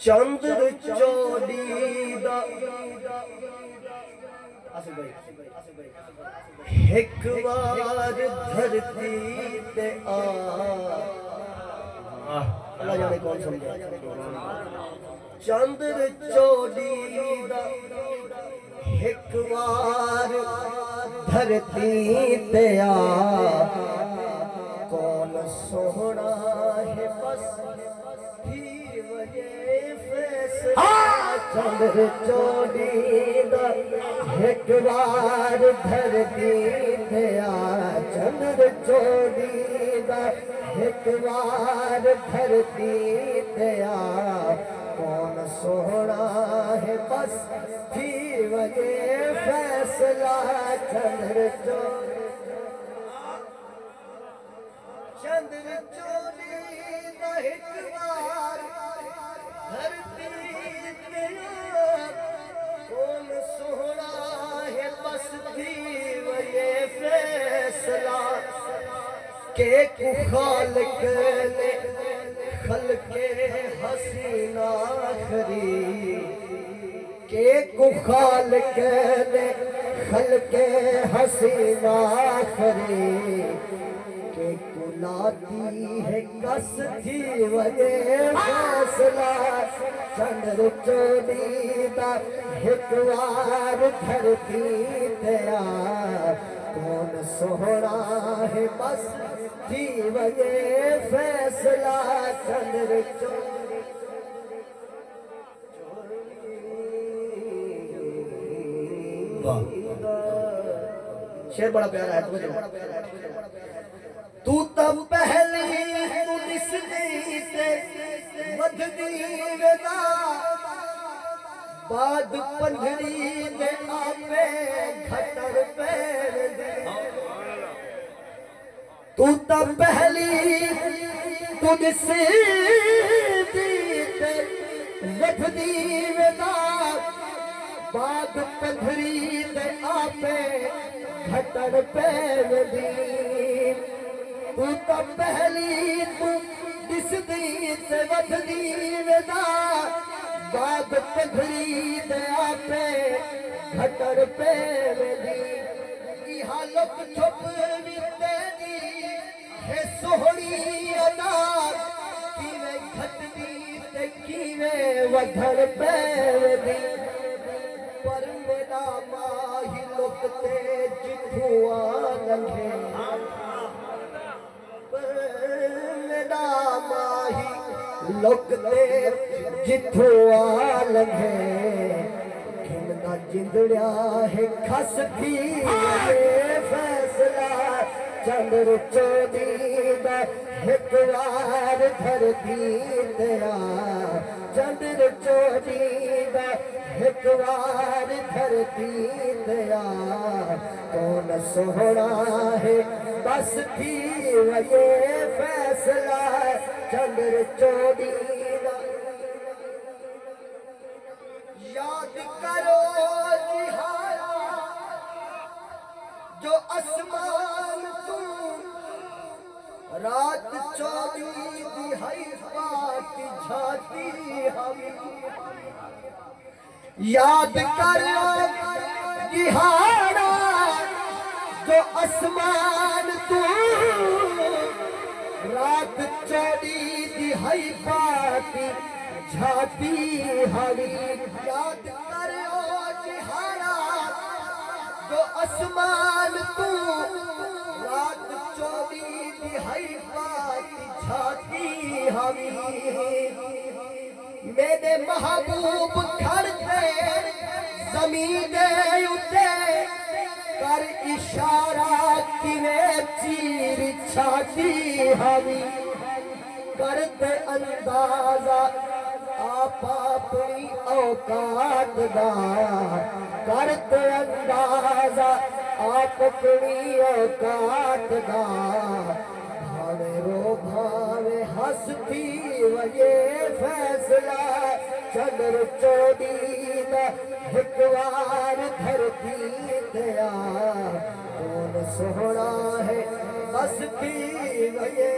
चंद्र चौड़ी दा एक बार धरती ते आ। अल्लाह जाने कौन समझे। चंद्र चौड़ी दा एक बार धरती ते आ। कौन सोहना है बस फिर वजे फैसला। चंद्र चौड़ी दा एक बार धरती ते आ। चंद्र चौड़ी दा एक बार धरती ते आ। कौन सोहना है बस फिर वजे फैसला। चंद्र चौड़ी चंद्र चौड़ी दा एक बार धरती ते आ। कौन सोहना है बस फिर वजे फैसला। के खालिक ने खलके हसीना खरी। के खालिक ने खलके हसीना खरी। के कुलाती है कस थी वजे फैसला। चंद्र चौड़ी दा एक बार धरती ते आ। कौन सोहना है बस थी वजे फैसला। चंद्र चौड़ी शेर बड़ा प्यारा है। तू तब पहली तू दिसदी ते वधदी वेदा। बाद पंधरी दे आपे घटर पैर दे। तू तब पहली तू दिसदी ते वधदी वेदा। बाद पंधरी दे आपे घटर पैर दी। तू तो पहली तू दिसदी ते वधदी वेदा। बाद पंधरी दे आपे घटर पैर दी। हालत छुप भी तेरी है सोहनी अदा। किवे घटदी ते किवे वधर पैर दी। पर मेरा माही लुकते जिठुआ लंघे। मेरा माही लुकते जिठुआ लंघे। खिलना जिंदड़िया है खस थी फैसला। चंद्र चौड़ी दा एक बार धरती ते आ। चंद्र चौड़ी दा एक बार धरती ते आ। कौन सोहना है बस थी वजे फैसला। चंद्र चौड़ी दा याद करो जिहारा जो आसमान तू। रात चौड़ी दिहाई पाती झाती हम। याद करो जिहारा जो आसमान तू। रात चौड़ी दिहाई पाती झाती हरी। याद करो जिहारा जो आसमान तू। रात चौड़ी दिहाई पाती झाती हरी। मेरे महबूब खड़ते जमीन उते। कर इशारा किने चीर छाती हवी। करते अंदाजा आप अपनी औकात दा। करते अंदाजा आप अपनी औकात दा। भावे रो भावे हंसती वजे फैसला। चंद्र चौड़ी दा एक बार धरती ते आ। कौन सोहना है बस थी वजे